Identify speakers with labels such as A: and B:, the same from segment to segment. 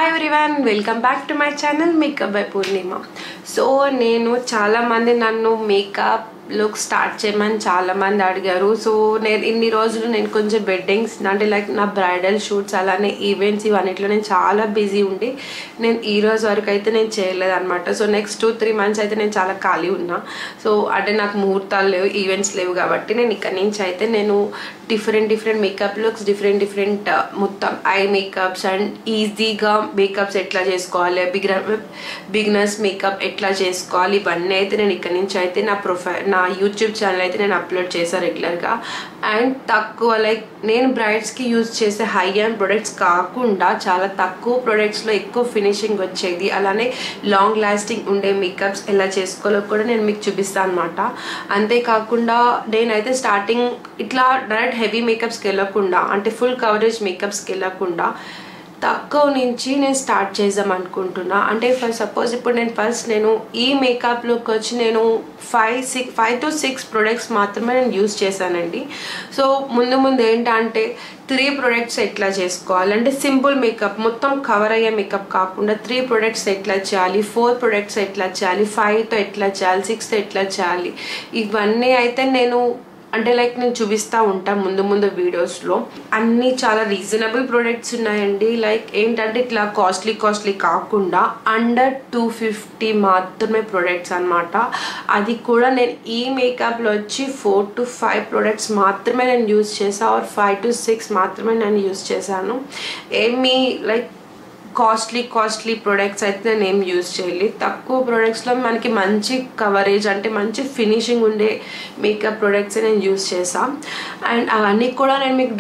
A: Hi everyone, welcome back to my channel Makeup by Purnima. So నేను చాలా మంది నన్ను మేకప్ లుక్ స్టార్ట్ చేయమని చాలా మంది అడిగారు. సో నేను ఇన్ని రోజులు నేను కొంచెం వెడ్డింగ్స్ అంటే లైక్ నా బ్రైడల్ షూట్స్ అలానే ఈవెంట్స్ ఇవన్నిట్లో నేను చాలా బిజీ ఉండి నేను ఈ రోజు వరకు అయితే నేను చేయలేదు అనమాట. సో నెక్స్ట్ 2-3 మంత్స్ అయితే నేను చాలా ఖాళీ ఉన్నా. సో అంటే నాకు ముహూర్తాలు లేవు, ఈవెంట్స్ లేవు కాబట్టి నేను ఇక్కడ నుంచి అయితే నేను డిఫరెంట్ మేకప్ లుక్స్ డిఫరెంట్ మొత్తం ఐ మేకప్స్ అండ్ ఈజీగా మేకప్స్ ఎట్లా చేసుకోవాలి, బిగినర్స్ మేకప్ ఎట్లా చేసుకోవాలి ఇవన్నీ అయితే నేను ఇక్కడ నుంచి అయితే నా యూట్యూబ్ ఛానల్ అయితే నేను అప్లోడ్ చేశాను రెగ్యులర్గా. అండ్ తక్కువ లైక్ నేను బ్రైడ్స్కి యూజ్ చేసే హై అండ్ ప్రొడక్ట్స్ కాకుండా చాలా తక్కువ ప్రొడక్ట్స్లో ఎక్కువ ఫినిషింగ్ వచ్చేది అలానే లాంగ్ లాస్టింగ్ ఉండే మేకప్స్ ఎలా చేసుకోవాలో కూడా నేను మీకు చూపిస్తాను అనమాట. అంతేకాకుండా నేనైతే స్టార్టింగ్ ఇట్లా డైరెక్ట్ హెవీ మేకప్స్కి వెళ్ళకుండా అంటే ఫుల్ కవరేజ్ మేకప్స్కి వెళ్ళకుండా తక్కువ నుంచి నేను స్టార్ట్ చేద్దాం అనుకుంటున్నా. అంటే సపోజ్ ఇప్పుడు నేను ఈ మేకప్ లుక్ వచ్చి నేను 5 to 6 ప్రొడక్ట్స్ మాత్రమే నేను యూజ్ చేశానండి. సో ముందు ఏంటంటే 3 ప్రొడక్ట్స్ ఎట్లా చేసుకోవాలి అంటే సింపుల్ మేకప్ మొత్తం కవర్ అయ్యే మేకప్ కాకుండా 3 ప్రొడక్ట్స్ ఎట్లా చేయాలి, 4 ప్రొడక్ట్స్ ఎట్లా చేయాలి, 5తో ఎట్లా చేయాలి, 6తో ఎట్లా చేయాలి ఇవన్నీ అయితే నేను అంటే లైక్ నేను చూపిస్తూ ఉంటాను ముందు వీడియోస్లో. అన్నీ చాలా రీజనబుల్ ప్రొడక్ట్స్ ఉన్నాయండి. లైక్ ఏంటంటే ఇట్లా కాస్ట్లీ కాకుండా అండర్ 250 మాత్రమే ప్రొడక్ట్స్ అనమాట. అది కూడా నేను ఈ మేకప్లో వచ్చి 4 to 5 ప్రొడక్ట్స్ మాత్రమే నేను యూజ్ చేసాను ఆర్ 5 to 6 మాత్రమే నేను యూజ్ చేశాను. ఏమీ లైక్ కాస్ట్లీ ప్రొడక్ట్స్ అయితే నేను ఏం యూజ్ చేయలేదు. తక్కువ ప్రొడక్ట్స్లో మనకి మంచి కవరేజ్ అంటే మంచి ఫినిషింగ్ ఉండే మేకప్ ప్రొడక్ట్స్ నేను యూజ్ చేసాను. అండ్ అవన్నీ కూడా నేను మీకు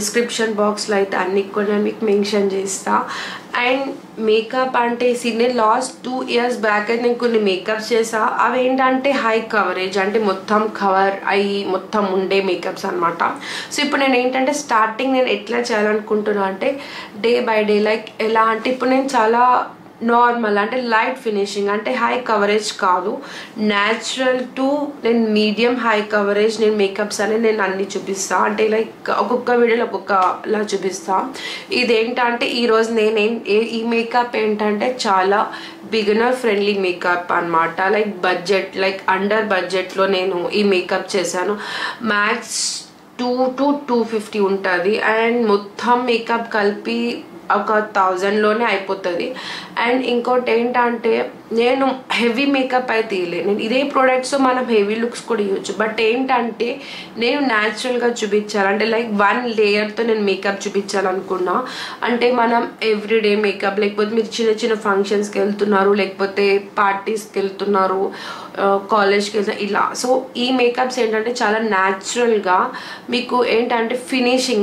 A: డిస్క్రిప్షన్ బాక్స్లో అయితే అన్నీ కూడా నేను మీకు మెన్షన్ చేస్తాను. అండ్ మేకప్ అంటే నేను లాస్ట్ 2 years బ్యాక్ అయితే నేను కొన్ని మేకప్స్ చేసా. అవి ఏంటంటే హై కవరేజ్ అంటే మొత్తం కవర్ అయ్యి మొత్తం ఉండే మేకప్స్ అనమాట. సో ఇప్పుడు నేను ఏంటంటే స్టార్టింగ్ నేను ఎట్లా చేయాలనుకుంటున్నా అంటే డే బై డే లైక్ ఎలా అంటే ఇప్పుడు నేను చాలా నార్మల్ అంటే లైట్ ఫినిషింగ్ అంటే హై కవరేజ్ కాదు, న్యాచురల్ టు నేను మీడియం హై కవరేజ్ నేను మేకప్స్ అనేది నేను అన్ని చూపిస్తాను. అంటే లైక్ ఒక్కొక్క వీడియోలో ఒక్కొక్కలా చూపిస్తాను. ఇదేంటంటే ఈరోజు ఈ మేకప్ ఏంటంటే చాలా బిగినర్ ఫ్రెండ్లీ మేకప్ అనమాట. లైక్ బడ్జెట్ లైక్ అండర్ బడ్జెట్లో నేను ఈ మేకప్ చేశాను. మ్యాక్స్ 2 to 250 ఉంటుంది అండ్ మొత్తం మేకప్ కలిపి ఒక 1000లోనే అయిపోతుంది. అండ్ ఇంకోటి ఏంటంటే నేను హెవీ మేకప్ అయితే తీయలేదు. నేను ఇదే ప్రోడక్ట్స్ మనం హెవీ లుక్స్ కూడా ఇవ్వచ్చు. బట్ ఏంటంటే నేను న్యాచురల్గా చూపించాలి అంటే లైక్ 1 లేయర్తో నేను మేకప్ చూపించాలనుకున్నా. అంటే మనం ఎవ్రీడే మేకప్ లేకపోతే మీరు చిన్న ఫంక్షన్స్కి వెళ్తున్నారు లేకపోతే పార్టీస్కి వెళ్తున్నారు, కాలేజ్కి వెళ్తున్నారు ఇలా. సో ఈ మేకప్స్ ఏంటంటే చాలా న్యాచురల్గా మీకు ఏంటంటే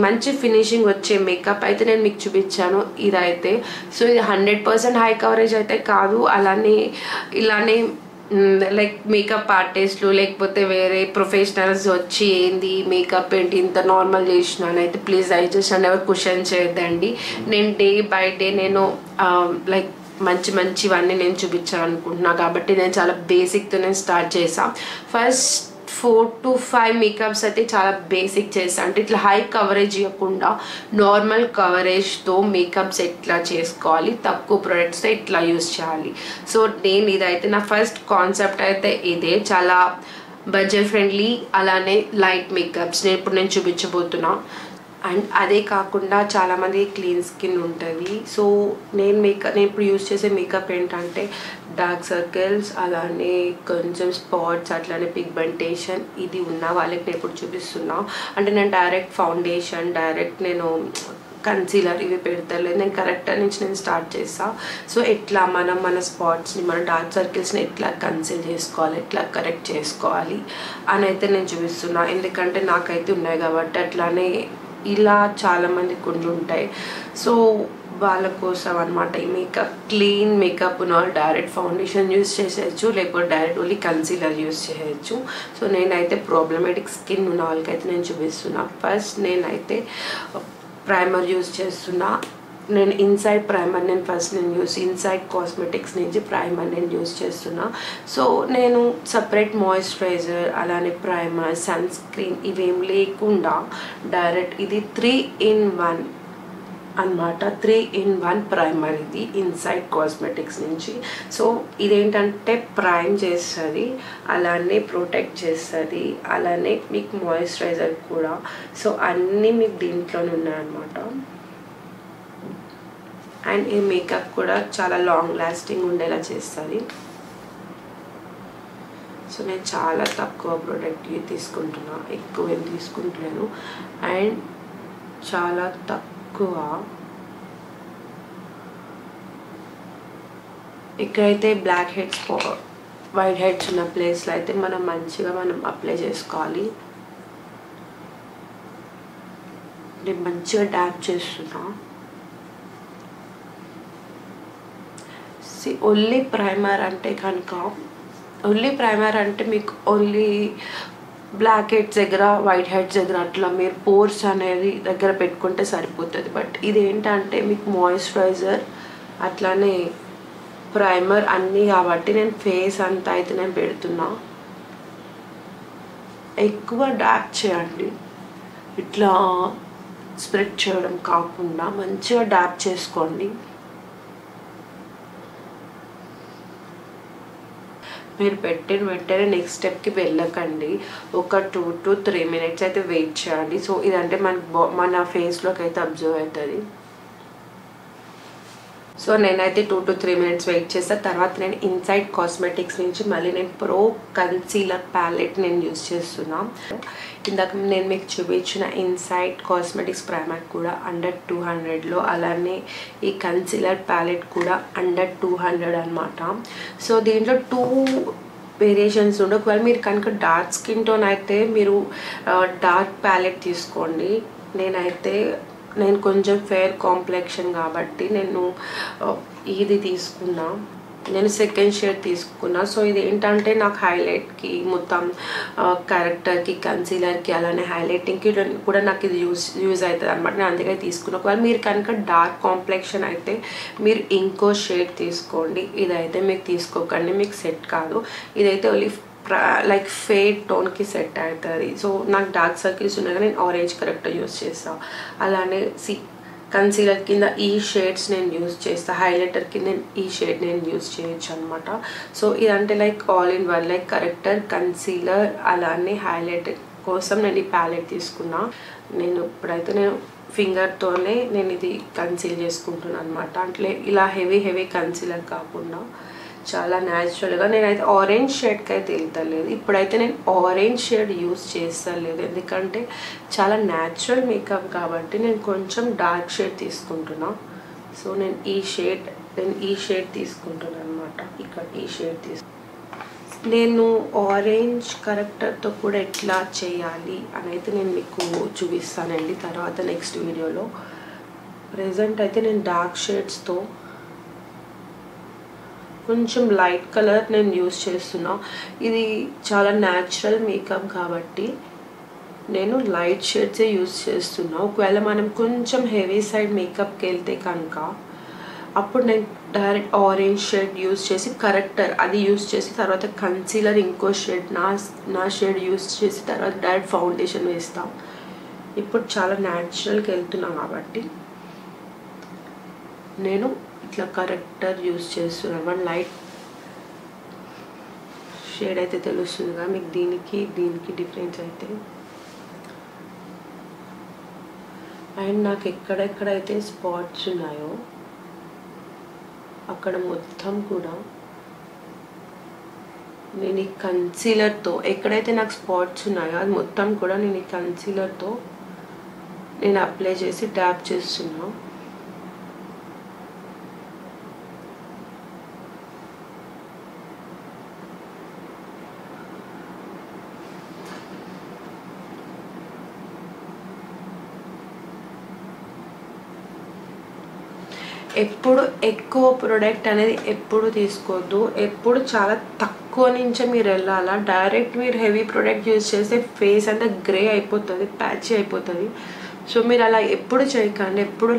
A: మంచి ఫినిషింగ్ వచ్చే మేకప్ అయితే నేను మీకు చూపించాను ఇదైతే. సో ఇది 100% హై కవరేజ్ అయితే కాదు, ఇలానే లైక్ మేకప్ ఆర్టిస్టులు లేకపోతే వేరే ప్రొఫెషనల్స్ వచ్చి ఏంది మేకప్ ఏంటి ఇంత నార్మల్ చేసినాను అయితే ప్లీజ్ దయచేసి అండ్ ఎవరు క్వశ్చన్ చేయొద్దండి. నేను డే బై డే నేను లైక్ మంచివన్నీ నేను చూపించాలనుకుంటున్నాను కాబట్టి నేను చాలా బేసిక్తో నేను స్టార్ట్ చేసాను. ఫస్ట్ 4 to 5 మేకప్స్ అయితే చాలా బేసిక్ చేస్తాను. అంటే ఇట్లా హై కవరేజ్ ఇవ్వకుండా నార్మల్ కవరేజ్తో మేకప్స్ ఎట్లా చేసుకోవాలి, తక్కువ ప్రొడక్ట్స్తో ఎట్లా యూజ్ చేయాలి. సో నేను ఇదైతే నా ఫస్ట్ కాన్సెప్ట్ అయితే ఇదే, చాలా బడ్జెట్ ఫ్రెండ్లీ అలానే లైట్ మేకప్స్ నేను చూపించబోతున్నా. అండ్ అదే కాకుండా చాలామంది క్లీన్ స్కిన్ ఉంటుంది. సో నేను ఇప్పుడు యూజ్ చేసే మేకప్ ఏంటంటే డార్క్ సర్కిల్స్ అలానే కొంచెం స్పాట్స్ అట్లానే పిగ్మెంటేషన్ ఇది ఉన్న వాళ్ళకి నేను ఇప్పుడు చూపిస్తున్నా. అంటే నేను డైరెక్ట్ ఫౌండేషన్ నేను కన్సీలర్ ఇవి పెడతలేదు, నేను కరెక్టర్ నుంచి నేను స్టార్ట్ చేస్తాను. సో ఎట్లా మన స్పాట్స్ని మన డార్క్ సర్కిల్స్ని ఎట్లా కన్సీల్ చేసుకోవాలి, ఎట్లా కరెక్ట్ చేసుకోవాలి అని అయితే నేను చూపిస్తున్నా. ఎందుకంటే నాకైతే ఉన్నాయి కాబట్టి అట్లానే ఇలా చాలామంది కొన్ని ఉంటాయి. సో వాళ్ళ కోసం అనమాట ఈ మేకప్. క్లీన్ మేకప్ ఉన్న వాళ్ళు డైరెక్ట్ ఫౌండేషన్ యూజ్ చేసేయచ్చు లేకపోతే డైరెక్ట్ ఓన్లీ కన్సీలర్ యూజ్ చేయొచ్చు. సో నేనైతే ప్రాబ్లమేటిక్ స్కిన్ ఉన్న వాళ్ళకైతే నేను చూపిస్తున్నా. ఫస్ట్ నేనైతే ప్రైమర్ యూజ్ చేస్తున్నా. నేను ఇన్సైడ్ ప్రైమర్ ఇన్సైడ్ కాస్మెటిక్స్ నుంచి ప్రైమర్ నేను యూజ్ చేస్తున్నా. సో నేను సపరేట్ మాయిశ్చరైజర్ అలానే ప్రైమర్ సన్ స్క్రీన్ ఇవేం లేకుండా డైరెక్ట్ ఇది 3 in 1 అన్నమాట. 3-in-1 ప్రైమర్ ఇది ఇన్సైడ్ కాస్మెటిక్స్ నుంచి. సో ఇదేంటంటే ప్రైమ్ చేస్తుంది, అలానే ప్రొటెక్ట్ చేస్తుంది, అలానే మీకు మాయిశ్చరైజర్ కూడా. సో అన్నీ మీకు దీంట్లోనే ఉన్నాయన్నమాట. అండ్ ఈ మేకప్ కూడా చాలా లాంగ్ లాస్టింగ్ ఉండేలా చేస్తుంది. సో నేను చాలా తక్కువ ప్రోడక్ట్ తీసుకుంటున్నా, ఎక్కువ ఏం తీసుకుంటున్నాను. అండ్ చాలా తక్కువ ఇక్కడైతే బ్లాక్ హెడ్స్ వైట్ హెడ్స్ ఉన్న ప్లేస్లో అయితే మనం అప్లై చేసుకోవాలి. నేను మంచిగా డ్యాప్ చేస్తున్నా. ఓన్లీ ప్రైమర్ అంటే మీకు ఓన్లీ బ్లాక్ హెడ్స్ దగ్గర వైట్ హెడ్స్ దగ్గర అట్లా మీరు పోర్స్ అనేది దగ్గర పెట్టుకుంటే సరిపోతుంది. బట్ ఇదేంటంటే మీకు మాయిశ్చరైజర్ అట్లానే ప్రైమర్ అన్నీ కాబట్టి నేను ఫేస్ అంతా అయితే నేను పెడుతున్నా. ఎక్కువ డ్యాప్ చేయండి, ఇట్లా స్ప్రెడ్ చేయడం కాకుండా మంచిగా డ్యాప్ చేసుకోండి. మీరు పెట్టిన వెంటనే నెక్స్ట్ స్టెప్కి వెళ్ళకండి. ఒక 2 to 3 minutes అయితే వెయిట్ చేయండి. సో ఇదంటే మన ఫేస్లోకి అయితే అబ్జర్వ్ అవుతుంది. సో నేనైతే 2 to 3 minutes వెయిట్ చేస్తా. తర్వాత నేను ఇన్సైడ్ కాస్మెటిక్స్ నుంచి మళ్ళీ నేను ప్రో కన్సీలర్ ప్యాలెట్ నేను యూజ్ చేస్తున్నా. ఇందాక నేను మీకు చూపించిన ఇన్సైడ్ కాస్మెటిక్స్ ప్రైమర్ కూడా అండర్ 200లో, అలానే ఈ కన్సీలర్ ప్యాలెట్ కూడా అండర్ 200 అనమాట. సో దీంట్లో 2 వేరియేషన్స్ ఉండే. ఒకవేళ మీరు కనుక డార్క్ స్కిన్ టోన్ అయితే మీరు డార్క్ ప్యాలెట్ తీసుకోండి. నేను కొంచెం ఫెయిర్ కాంప్లెక్షన్ కాబట్టి నేను ఇది తీసుకున్నా, నేను సెకండ్ షేడ్ తీసుకున్నా. సో ఇది ఏంటంటే నాకు హైలైట్కి మొత్తం క్యారెక్టర్కి కన్సీలర్కి అలానే హైలైటింగ్కి కూడా నాకు ఇది యూజ్ అవుతుంది అనమాట. నేను అందుకే తీసుకున్నా. ఒకవేళ మీరు కనుక డార్క్ కాంప్లెక్షన్ అయితే మీరు ఇంకో షేడ్ తీసుకోండి. ఇదైతే మీకు తీసుకోకండి, మీకు సెట్ కాదు. ఇదైతే ఓన్లీ లైక్ ఫేడ్ టోన్కి సెట్ అవుతుంది. సో నాకు డార్క్ సర్కిల్స్ ఉన్నాయి కానీ నేను ఆరెంజ్ కరెక్టర్ యూజ్ చేస్తాను. అలానే కన్సీలర్ కింద ఈ షేడ్స్ నేను యూజ్ చేస్తాను, హైలైటర్ కింద ఈ షేడ్ నేను యూజ్ చేయొచ్చు అనమాట. సో ఇదంటే like all in one, like corrector, concealer, అలానే హైలైటర్ కోసం నేను ఈ ప్యాలెట్ తీసుకున్నా. ఇప్పుడైతే నేను ఫింగర్తోనే నేను ఇది కన్సీల్ చేసుకుంటున్నాను అనమాట. అంటే ఇలా హెవీ కన్సీలర్ కాకుండా చాలా న్యాచురల్గా. నేనైతే ఆరెంజ్ షేడ్కి అయితే వెళ్తలేదు. ఇప్పుడైతే నేను ఆరెంజ్ షేడ్ యూజ్ చేస్తలేదు, ఎందుకంటే చాలా న్యాచురల్ మేకప్ కాబట్టి నేను కొంచెం డార్క్ షేడ్ తీసుకుంటున్నా. సో నేను ఈ షేడ్ తీసుకుంటున్నాను అనమాట. ఇక్కడ ఈ షేడ్ నేను ఆరెంజ్ కరెక్టర్తో కూడా ఎట్లా చేయాలి అని అయితే నేను మీకు చూపిస్తానండి తర్వాత నెక్స్ట్ వీడియోలో. ప్రెజెంట్ అయితే నేను డార్క్ షేడ్స్తో కొంచెం లైట్ కలర్ నేను యూజ్ చేస్తున్నా. ఇది చాలా న్యాచురల్ మేకప్ కాబట్టి నేను లైట్ షేడ్సే యూజ్ చేస్తున్నా. ఒకవేళ మనం కొంచెం హెవీ సైడ్ మేకప్కి వెళ్తే కనుక అప్పుడు నేను డైరెక్ట్ ఆరెంజ్ షేడ్ యూజ్ చేసి కరెక్టర్ అది యూజ్ చేసి తర్వాత కన్సీలర్ ఇంకో షేడ్ నా షేడ్ యూజ్ చేసి తర్వాత డైరెక్ట్ ఫౌండేషన్ వేస్తాం. ఇప్పుడు చాలా న్యాచురల్కి వెళ్తున్నాం కాబట్టి నేను ఇట్లా కరెక్టర్ యూజ్ చేస్తున్నాను. వన్ లైట్ షేడ్ అయితే తెలుస్తుందిగా మీకు, దీనికి డిఫరెన్స్ అయితే. అండ్ నాకు ఎక్కడెక్కడైతే స్పాట్స్ ఉన్నాయో అక్కడ మొత్తం కూడా నేను ఈ కన్సీలర్తో, ఎక్కడైతే నాకు స్పాట్స్ ఉన్నాయో అది మొత్తం కూడా నేను ఈ కన్సీలర్తో నేను అప్లై చేసి ట్యాప్ చేస్తున్నా. ఎప్పుడు ఎక్కువ ప్రోడక్ట్ అనేది ఎప్పుడు తీసుకోవద్దు, ఎప్పుడు చాలా తక్కువ నుంచే మీరు వెళ్ళాలా. డైరెక్ట్ మీరు హెవీ ప్రోడక్ట్ యూజ్ చేస్తే ఫేస్ అంతా గ్రే అయిపోతుంది, ప్యాచీ అయిపోతుంది. సో మీరు అలా ఎప్పుడు చేయకండి. ఎప్పుడు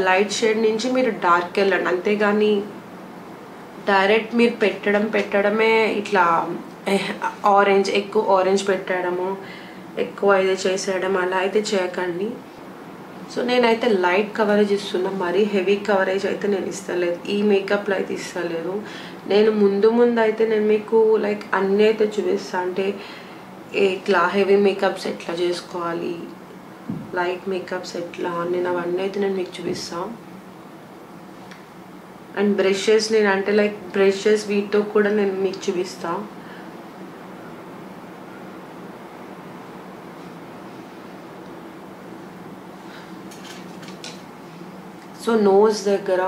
A: లైట్ షేడ్ నుంచి మీరు డార్క్ వెళ్ళండి, అంతేగాని డైరెక్ట్ మీరు పెట్టడమే ఇట్లా ఎక్కువ ఆరెంజ్ పెట్టడము, ఎక్కువ ఇది చేసేయడం అలా అయితే చేయకండి. సో నేనైతే లైట్ కవరేజ్ ఇస్తున్నా, మరీ హెవీ కవరేజ్ అయితే నేను ఇస్తలేదు, ఈ మేకప్లో అయితే ఇస్తలేదు. నేను ముందు అయితే నేను మీకు లైక్ అన్నీ అయితే చూపిస్తాను, అంటే ఇట్లా హెవీ మేకప్స్ ఎట్లా చేసుకోవాలి, లైట్ మేకప్స్ ఎట్లా, నేను అవన్నీ అయితే నేను మీకు చూపిస్తాను. అండ్ బ్రషెస్ నేను అంటే లైక్ బ్రషెస్ వీటితో కూడా నేను మీకు చూపిస్తాను. సో నోస్ దగ్గర,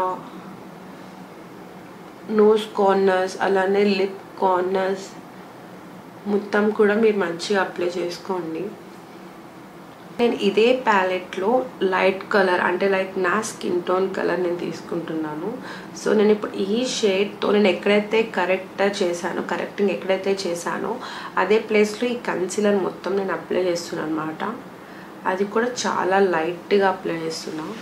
A: నోస్ కార్నర్స్, అలానే లిప్ కార్నర్స్ మొత్తం కూడా మీరు మంచిగా అప్లై చేసుకోండి. నేను ఇదే ప్యాలెట్లో లైట్ కలర్ అంటే లైక్ నా స్కిన్ టోన్ కలర్ నేను తీసుకుంటున్నాను. సో నేను ఇప్పుడు ఈ షేడ్తో నేను ఎక్కడైతే కరెక్టింగ్ ఎక్కడైతే చేశానో అదే ప్లేస్లో ఈ కన్సీలర్ మొత్తం నేను అప్లై చేస్తున్నాను అనమాట. అది కూడా చాలా లైట్గా అప్లై చేస్తున్నాను.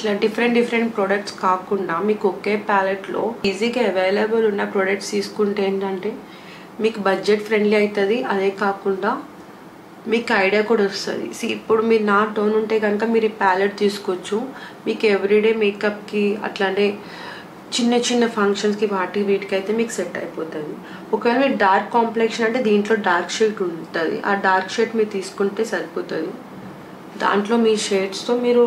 A: ఇట్లా డిఫరెంట్ ప్రోడక్ట్స్ కాకుండా మీకు ఒకే ప్యాలెట్లో ఈజీగా అవైలబుల్ ఉన్న ప్రోడక్ట్స్ తీసుకుంటే ఏంటంటే మీకు బడ్జెట్ ఫ్రెండ్లీ అవుతుంది. అదే కాకుండా మీకు ఐడియా కూడా వస్తుంది. ఇప్పుడు మీరు నా టోన్ ఉంటే కనుక మీరు ఈ ప్యాలెట్ తీసుకోవచ్చు. మీకు ఎవ్రీడే మేకప్కి అట్లాంటి చిన్న ఫంక్షన్స్కి వీటికి అయితే మీకు సెట్ అయిపోతుంది. ఒకవేళ మీరు డార్క్ కాంప్లెక్షన్ అంటే దీంట్లో డార్క్ షేడ్ ఉంటుంది, ఆ డార్క్ షేడ్ మీరు తీసుకుంటే సరిపోతుంది. దాంట్లో మీ షేడ్స్తో మీరు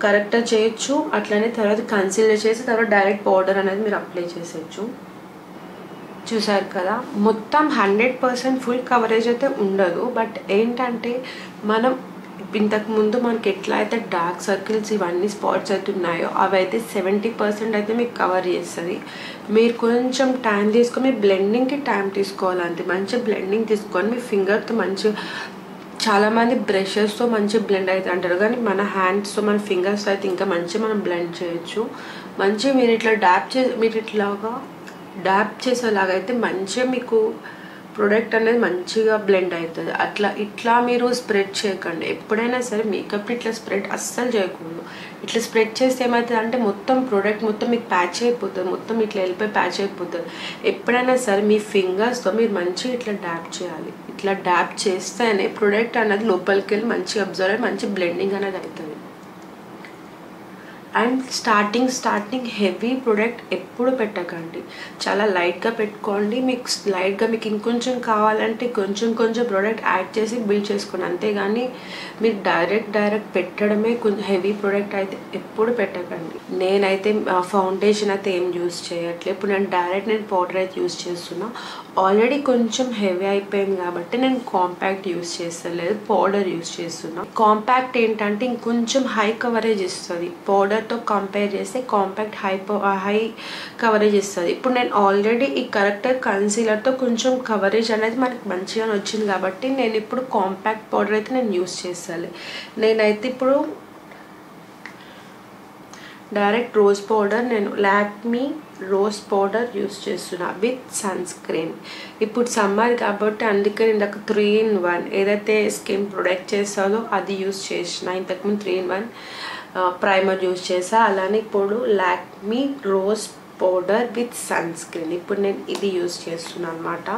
A: కరెక్ట్గా చేయొచ్చు. అట్లనే తర్వాత కన్సీలర్ చేసి తర్వాత డైరెక్ట్ పౌడర్ అనేది మీరు అప్లై చేసేయచ్చు. చూసారు కదా, మొత్తం 100% ఫుల్ కవరేజ్ అయితే ఉండదు. బట్ ఏంటంటే మనం ఇంతకుముందు మనకి ఎట్లా అయితే డార్క్ సర్కిల్స్ ఇవన్నీ స్పాట్స్ అయితే ఉన్నాయో అవి అయితే 70% అయితే మీకు కవర్ చేస్తుంది. మీరు కొంచెం టైం తీసుకొని మీ బ్లెండింగ్కి టైం తీసుకోవాలంటే మంచి బ్లెండింగ్ తీసుకొని మీ ఫింగర్తో మంచిగా, చాలామంది బ్రషెస్తో మంచి బ్లెండ్ అయితే అంటారు, కానీ మన హ్యాండ్స్తో మన ఫింగర్స్ అయితే ఇంకా మంచిగా మనం బ్లెండ్ చేయొచ్చు. మంచిగా మీరు ఇట్లా డాప్ చేసేలాగైతే మంచిగా మీకు ప్రోడక్ట్ అనేది మంచిగా బ్లెండ్ అవుతుంది. ఇట్లా మీరు స్ప్రెడ్ చేయకండి. ఎప్పుడైనా సరే మేకప్ ఇట్లా స్ప్రెడ్ అస్సలు చేయకూడదు. ఇట్లా స్ప్రెడ్ చేస్తే ఏమవుతుంది అంటే మొత్తం ప్రోడక్ట్ మొత్తం మీకు ప్యాచ్ అయిపోతుంది, మొత్తం ఇట్లా వెళ్ళిపోయి ప్యాచ్ అయిపోతుంది. ఎప్పుడైనా సరే మీ ఫింగర్స్తో మీరు మంచిగా ఇట్లా డాప్ చేయాలి. ఇట్లా డాప్ చేస్తేనే ప్రోడక్ట్ అనేది లోపలికి వెళ్ళి మంచిగా అబ్జర్వ్ అయ్యి మంచి బ్లెండింగ్ అనేది అవుతుంది. అండ్ స్టార్టింగ్ హెవీ ప్రోడక్ట్ ఎప్పుడు పెట్టకండి, చాలా లైట్గా పెట్టుకోండి. మీకు ఇంకొంచెం కావాలంటే కొంచెం ప్రోడక్ట్ యాడ్ చేసి బిల్డ్ చేసుకోండి. అంతేగాని మీరు డైరెక్ట్ పెట్టడమే కొంచెం హెవీ ప్రోడక్ట్ అయితే ఎప్పుడు పెట్టకండి. నేనైతే ఫౌండేషన్ అయితే ఏం యూస్ చేయట్లేదు. ఇప్పుడు నేను పౌడర్ అయితే యూస్ చేస్తున్నా. ఆల్రెడీ కొంచెం హెవీ అయిపోయింది కాబట్టి నేను కాంపాక్ట్ యూస్ చేస్తలేదు, పౌడర్ యూస్ చేస్తున్నా. కాంపాక్ట్ ఏంటంటే ఇంకొంచెం హై కవరేజ్ ఇస్తుంది. పౌడర్తో కంపేర్ చేస్తే కాంపాక్ట్ హై కవరేజ్ ఇస్తుంది. ఇప్పుడు నేను ఆల్రెడీ ఈ కరెక్టర్ కన్సీలర్తో కొంచెం కవరేజ్ అనేది మనకి మంచిగా వచ్చింది కాబట్టి నేను ఇప్పుడు కాంపాక్ట్ పౌడర్ అయితే నేను యూస్ చేస్తాను. నేనైతే ఇప్పుడు డైరెక్ట్ రోజ్ పౌడర్, నేను లాక్మీ రోజ్ పౌడర్ యూస్ చేస్తున్నా విత్ సన్ స్క్రీన్. ఇప్పుడు సమ్మర్ కాబట్టి అందుకే నేను 3-in-1 ఏదైతే స్కిన్ ప్రొటెక్ట్ చేస్తానో అది యూస్ చేసిన. ఇంతకుముందు 3-in-1 ప్రైమర్ యూస్ చేసా. అలానే ఇప్పుడు Lakme rose powder with sunscreen ఇప్పుడు నేను ఇది యూస్ చేస్తున్నాను అనమాట.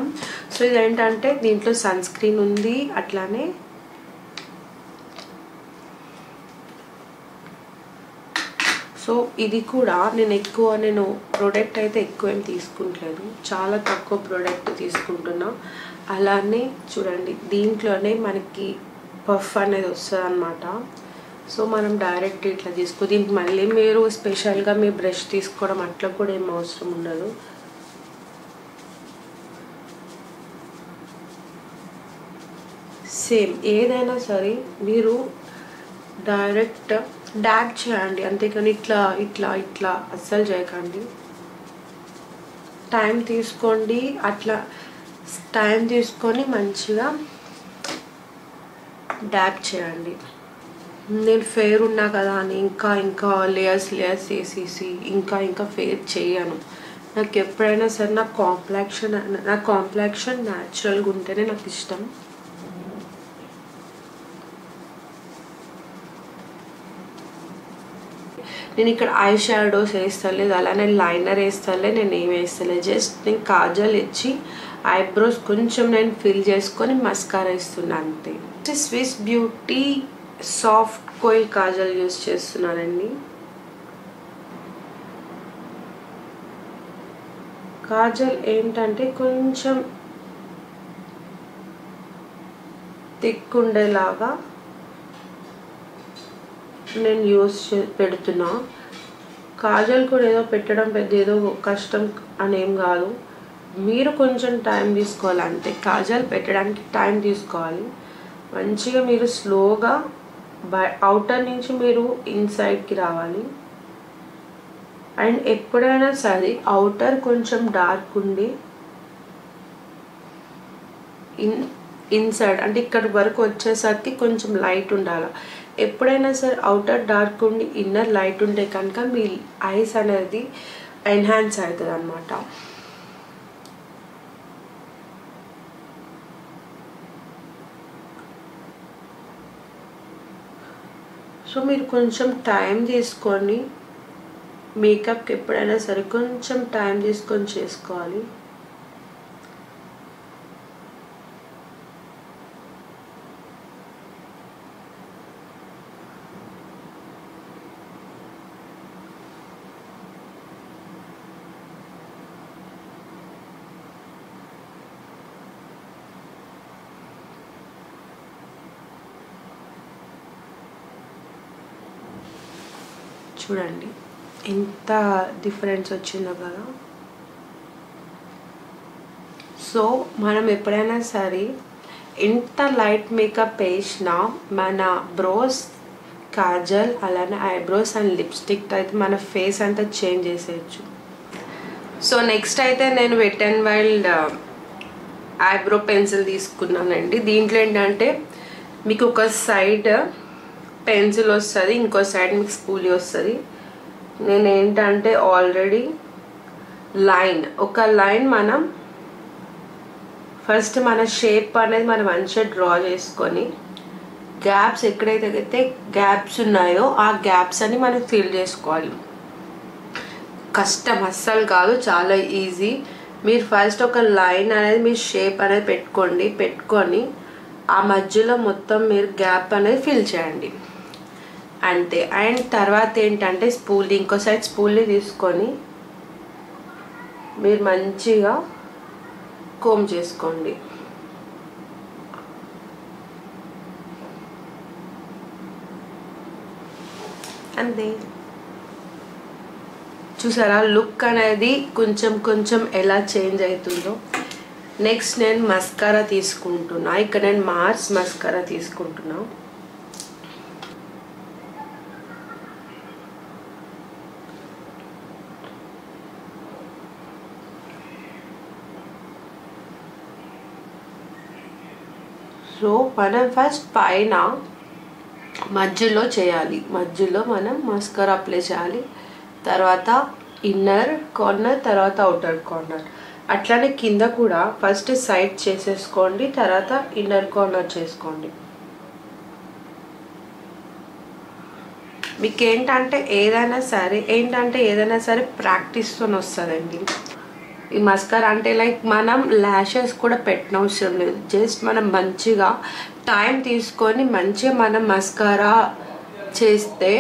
A: సో ఇదేంటంటే దీంట్లో సన్ స్క్రీన్ ఉంది. అట్లానే సో ఇది కూడా నేను ప్రోడక్ట్ అయితే ఎక్కువ ఏం తీసుకుంటలేదు, చాలా తక్కువ ప్రోడక్ట్ తీసుకుంటున్నా. అలానే చూడండి దీంట్లోనే మనకి పఫ్ అనేది వస్తుంది అనమాట. సో మనం డైరెక్ట్ ఇట్లా దీనికి మళ్ళీ మీరు స్పెషల్గా మీ బ్రష్ తీసుకోవడం అట్లా కూడా ఏం అవసరం ఉండదు. సేమ్ ఏదైనా సరే మీరు డైరెక్ట్ డాబ్ చేయండి, అంతేకాని ఇట్లా అస్సలు చేయకండి. టైం తీసుకోండి, అట్లా టైం తీసుకొని మంచిగా డాబ్ చేయండి. నేను ఫెయిర్ ఉన్నా కదా అని ఇంకా లేయర్స్ వేసేసి ఇంకా ఫెయిర్ చేయను. నాకు ఎప్పుడైనా సరే నా కాంప్లెక్షన్ న్యాచురల్గా ఉంటేనే నాకు ఇష్టం. నేను ఇక్కడ ఐ షాడోస్ వేస్తలేదు, అలానే లైనర్ వేస్తలే, నేను ఏం వేస్తలే. జస్ట్ నేను కాజల్ ఇచ్చి ఐబ్రోస్ కొంచెం నేను ఫిల్ చేసుకొని మస్కారా ఇస్తున్నా అంతే. Swiss Beauty soft coil kajal use చేస్తున్నానండి. కాజల్ ఏంటంటే కొంచెం థిక్ ఉండేలాగా నేను పెడుతున్నా. కాజల్ కూడా ఏదో పెట్టడం పెద్ద ఏదో కష్టం అనేం కాదు, మీరు కొంచెం టైం తీసుకోవాలి అంతే. కాజల్ పెట్టడానికి టైం తీసుకోవాలి. మంచిగా మీరు స్లోగా అవుటర్ నుంచి మీరు ఇన్సైడ్కి రావాలి. అండ్ ఎప్పుడైనా సరే అవుటర్ కొంచెం డార్క్ ఉండి ఇన్సైడ్ అంటే ఇక్కడ వరకు వచ్చేసరికి కొంచెం లైట్ ఉండాలి. ఎప్పుడైనా సరే అవుటర్ డార్క్ ఉండి ఇన్నర్ లైట్ ఉంటే కనుక మీ ఐస్ అనేది ఎన్హాన్స్ అవుతుంది అన్నమాట. సో మీరు కొంచెం టైం తీసుకొని మేకప్కి ఎప్పుడైనా సరే కొంచెం టైం తీసుకొని చేసుకోవాలి. చూడండి ఎంత డిఫరెన్స్ వచ్చిందో కదా. సో మనం ఎప్పుడైనా సరే ఎంత లైట్ మేకప్ వేసినా మన బ్రోస్, కాజల్, అలానే ఐబ్రోస్ అండ్ లిప్స్టిక్ అయితే మన ఫేస్ అంతా చేంజ్ చేసేయచ్చు. సో నెక్స్ట్ అయితే నేను wet and wild eyebrow pencil తీసుకున్నానండి. దీంట్లో ఏంటంటే మీకు ఒక సైడ్ పెన్సిల్ వస్తుంది, ఇంకో సైడ్ మీకు స్పూలీ వస్తుంది. నేను ఏంటంటే ఆల్రెడీ ఒక లైన్ మనం ఫస్ట్ మన షేప్ అనేది మనం మంచిగా డ్రా చేసుకొని గ్యాప్స్ ఎక్కడైతే గ్యాప్స్ ఉన్నాయో ఆ గ్యాప్స్ అని మనం ఫిల్ చేసుకోవాలి. కష్టం అస్సలు కాదు, చాలా ఈజీ. మీరు ఫస్ట్ ఒక లైన్ అనేది మీ షేప్ అనేది పెట్టుకొని ఆ మధ్యలో మొత్తం మీరు గ్యాప్ అనేది ఫిల్ చేయండి అంతే. అండ్ తర్వాత ఏంటంటే ఇంకో సైడ్ స్పూల్ని తీసుకొని మీరు మంచిగా కోమ్ చేసుకోండి అంతే. చూసారా లుక్ అనేది కొంచెం ఎలా చేంజ్ అవుతుందో. నెక్స్ట్ నేను మస్కారా తీసుకుంటున్నా. ఇక్కడ నేను మార్స్ మస్కారా తీసుకుంటున్నా. సో మనం ఫస్ట్ పైన మధ్యలో చేయాలి, మధ్యలో మనం మస్కారా అప్లై చేయాలి. తర్వాత ఇన్నర్ కార్నర్, తర్వాత అవుటర్ కార్నర్. అట్లానే కింద కూడా ఫస్ట్ సైడ్ చేసేసుకోండి, తర్వాత ఇన్నర్ కార్నర్ చేసుకోండి. మీకు ఏదైనా సరే ప్రాక్టీస్తో వస్తుందండి. ఈ మస్కారా అంటే లైక్ మనం ల్యాషెస్ కూడా పెట్టనవసరం లేదు. జస్ట్ మనం మంచిగా టైం తీసుకొని మంచిగా మనం మస్కారా చేస్తే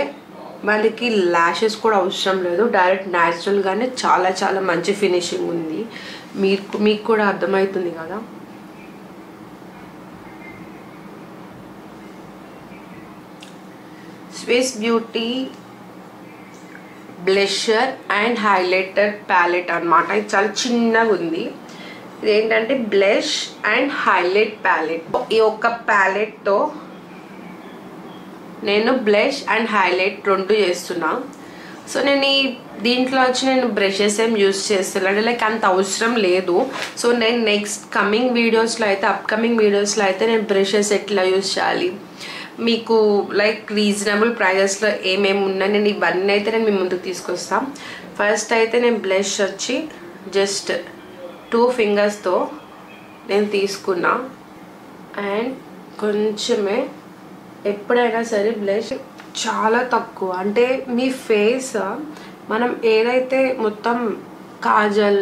A: మనకి ల్యాషెస్ కూడా అవసరం లేదు. డైరెక్ట్ న్యాచురల్గానే చాలా మంచి ఫినిషింగ్ ఉంది. మీకు కూడా అర్థమవుతుంది కదా. Swiss Beauty blusher and highlighter palette అన్నమాట. ఇది చాలా చిన్నగా ఉంది. ఇదేంటంటే బ్లష్ అండ్ హైలైట్ ప్యాలెట్. ఈ ఒక్క ప్యాలెట్తో నేను బ్లష్ అండ్ హైలైట్ రెండు చేస్తున్నా. సో నేను దీంట్లో వచ్చి నేను బ్రషెస్ ఏం యూస్ చేస్తున్నాను, లైక్ అంత అవసరం లేదు. సో నేను అప్కమింగ్ వీడియోస్లో అయితే నేను బ్రషెస్ ఎట్లా యూస్ చేయాలి, మీకు లైక్ రీజనబుల్ ప్రైజెస్లో ఏమేమి ఉన్నాయి, నేను ఇవన్నీ అయితే నేను మీ ముందుకు తీసుకొస్తాను. ఫస్ట్ అయితే నేను బ్లష్ వచ్చి జస్ట్ 2 ఫింగర్స్తో నేను తీసుకున్నా. అండ్ కొంచెమే ఎప్పుడైనా సరే బ్లష్ చాలా తక్కువ. అంటే మీ ఫేస్ మనం ఏదైతే మొత్తం కాజల్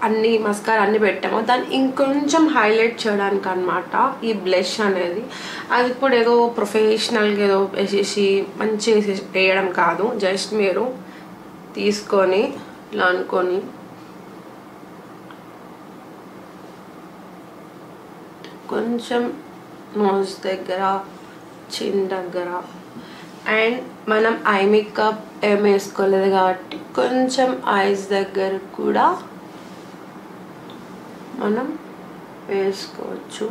A: అన్ని మస్కారా అన్ని పెట్టామో దాన్ని ఇంకొంచెం హైలైట్ చేయడానికి అనమాట ఈ బ్లష్ అనేది. అది ఇప్పుడు ఏదో ప్రొఫెషనల్గా ఏదో వేసేసి మంచి వేయడం కాదు, జస్ట్ మీరు తీసుకొని ఇలా అనుకొని కొంచెం నోస్ దగ్గర, చిన్ దగ్గర, అండ్ మనం ఐ మేకప్ ఏం వేసుకోలేదు కాబట్టి కొంచెం ఐస్ దగ్గర కూడా మనం వేసుకోవచ్చు.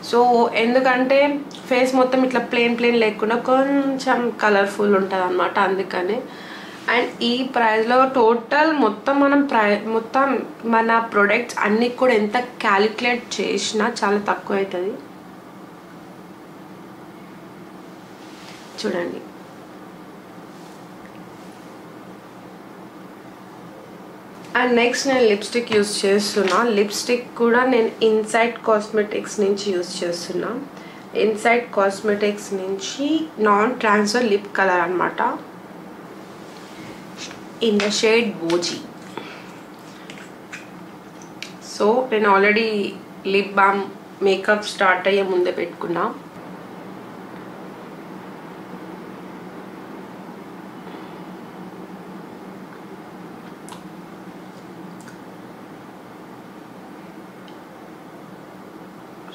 A: సో ఎందుకంటే ఫేస్ మొత్తం ఇట్లా ప్లెయిన్ లేకుండా కొంచెం కలర్ఫుల్ ఉంటుంది అనమాట, అందుకని. అండ్ ఈ ప్రైస్లో టోటల్ మొత్తం మొత్తం మన ప్రొడక్ట్స్ అన్నీ కూడా ఎంత క్యాలిక్యులేట్ చేసినా చాలా తక్కువ అవుతుంది. చూడండి, అండ్ నెక్స్ట్ నేను లిప్స్టిక్ యూజ్ చేస్తున్నా. లిప్స్టిక్ కూడా నేను ఇన్సైడ్ కాస్మెటిక్స్ నుంచి యూజ్ చేస్తున్నా. ఇన్సైడ్ కాస్మెటిక్స్ నుంచి నాన్ ట్రాన్స్ఫర్ లిప్ కలర్ అనమాట, ఇన్ ద షేడ్ బోజీ. సో నేను already lip balm makeup start అయ్యే ముందే పెట్టుకున్నా.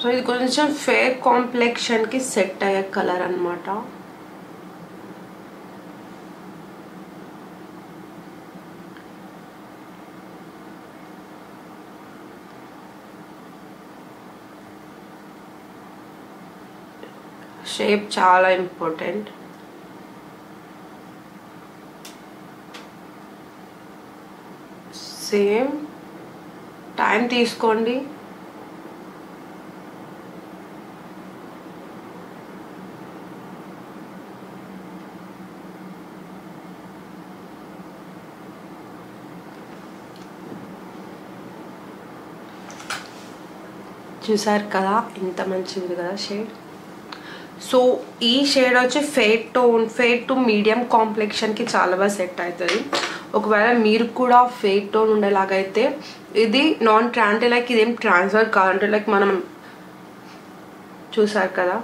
A: సో ఇది కొంచెం ఫేర్ కాంప్లెక్షన్కి సెట్ అయ్యే కలర్ అనమాట. షేప్ చాలా ఇంపార్టెంట్. సేమ్ టైం తీసుకోండి. చూసారు కదా ఎంత మంచిది కదా షేడ్. సో ఈ షేడ్ వచ్చి ఫేడ్ టు మీడియం కాంప్లెక్షన్కి చాలా బాగా సెట్ అవుతుంది. ఒకవేళ మీరు కూడా ఫేడ్ టోన్ ఉండేలాగైతే ఇది నాన్ ట్రాంటే లైక్ ఇదేం ట్రాన్స్ఫర్ కావాలంటే లైక్ మనం చూసారు కదా.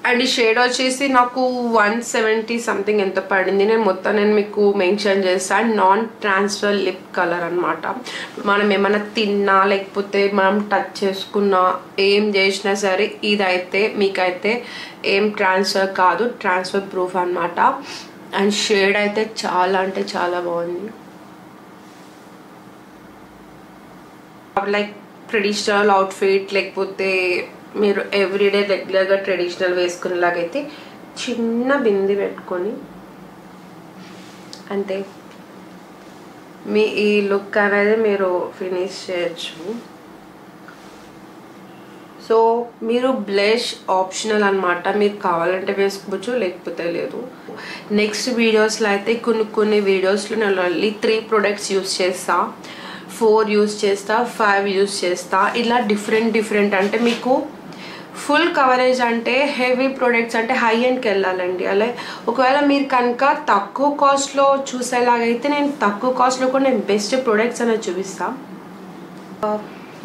A: అండ్ ఈ షేడ్ వచ్చేసి నాకు 170 సంథింగ్ ఎంత పడింది. నేను మీకు మెన్షన్ చేస్తాను. నాన్ ట్రాన్స్ఫర్ లిప్ కలర్ అనమాట. మనం ఏమైనా తిన్నా లేకపోతే మనం టచ్ చేసుకున్నా ఏం చేసినా సరే ఇదైతే మీకైతే ఏం ట్రాన్స్ఫర్ కాదు, ట్రాన్స్ఫర్ ప్రూఫ్ అనమాట. అండ్ షేడ్ అయితే చాలా అంటే చాలా బాగుంది. లైక్ ట్రెడిషనల్ అవుట్ఫిట్ లేకపోతే మీరు ఎవ్రీడే రెగ్యులర్గా ట్రెడిషనల్ వేసుకునేలాగైతే చిన్న బింది పెట్టుకొని అంటే మీ ఈ లుక్ అనేది మీరు ఫినిష్ చేయొచ్చు. సో మీరు బ్లష్ ఆప్షనల్ అనమాట, మీరు కావాలంటే వేసుకోవచ్చు లేకపోతే లేదు. నెక్స్ట్ వీడియోస్లో అయితే కొన్ని వీడియోస్లో నేను ఓన్లీ 3 ప్రొడక్ట్స్ యూస్ చేస్తా, 4 యూస్ చేస్తా, 5 యూస్ చేస్తా. ఇలా డిఫరెంట్ అంటే మీకు ఫుల్ కవరేజ్ అంటే హెవీ ప్రొడక్ట్స్ అంటే హై ఎండ్కి వెళ్ళాలండి. అలా ఒకవేళ మీరు కనుక తక్కువ కాస్ట్లో చూసేలాగైతే నేను తక్కువ కాస్ట్లో కూడా నేను బెస్ట్ ప్రొడక్ట్స్ అనేది చూపిస్తాను.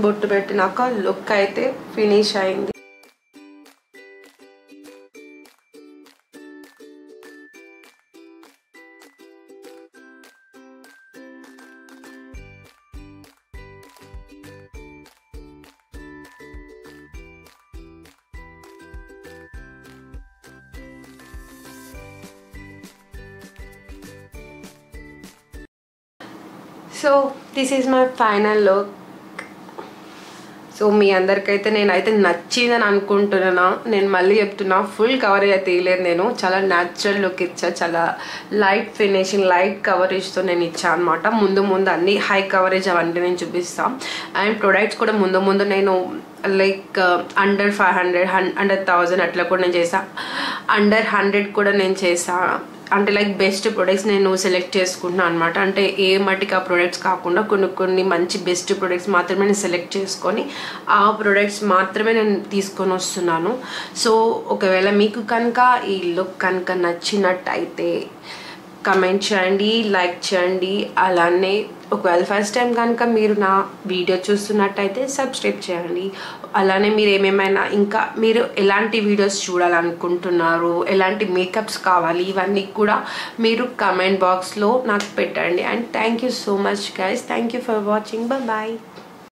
A: బొట్టు పెట్టినాక లుక్ అయితే ఫినిష్ అయింది. So this is my final look. So మీ అందరికైతే నేనైతే నచ్చిందని అనుకుంటున్నా. నేను మళ్ళీ చెప్తున్నా, ఫుల్ కవరేజ్ అయితే ఇవ్వలేదు నేను, చాలా న్యాచురల్ లుక్ ఇచ్చా, చాలా లైట్ ఫినిషింగ్ లైట్ కవరేజ్తో నేను ఇచ్చా అనమాట. ముందు అన్ని హై కవరేజ్ అవన్నీ నేను చూపిస్తాను. అండ్ ప్రొడక్ట్స్ కూడా ముందు నేను లైక్ అండర్ 500 అండర్ 1000 అట్లా కూడా నేను చేసా, అండర్ 100 కూడా నేను చేసా. అంటే లైక్ బెస్ట్ ప్రొడక్ట్స్ నేను సెలెక్ట్ చేసుకుంటున్నాను అనమాట. అంటే ఏ మట్టికి ఆ ప్రొడక్ట్స్ కాకుండా కొన్ని మంచి బెస్ట్ ప్రొడక్ట్స్ మాత్రమే నేను సెలెక్ట్ చేసుకొని ఆ ప్రొడక్ట్స్ మాత్రమే నేను తీసుకొని వస్తున్నాను. సో ఒకవేళ మీకు కనుక ఈ లుక్ కనుక నచ్చినట్టయితే కమెంట్ చేయండి, లైక్ చేయండి. అలానే ఒకవేళ ఫస్ట్ టైం కనుక మీరు నా వీడియో చూస్తున్నట్టయితే సబ్స్క్రైబ్ చేయండి. అలానే మీరు ఏమేమైనా ఇంకా మీరు ఎలాంటి వీడియోస్ చూడాలనుకుంటున్నారు, ఎలాంటి మేకప్స్ కావాలి, ఇవన్నీ కూడా మీరు కమెంట్ బాక్స్లో నాకు పెట్టండి. And thank you so much guys. Thank you for watching. Bye.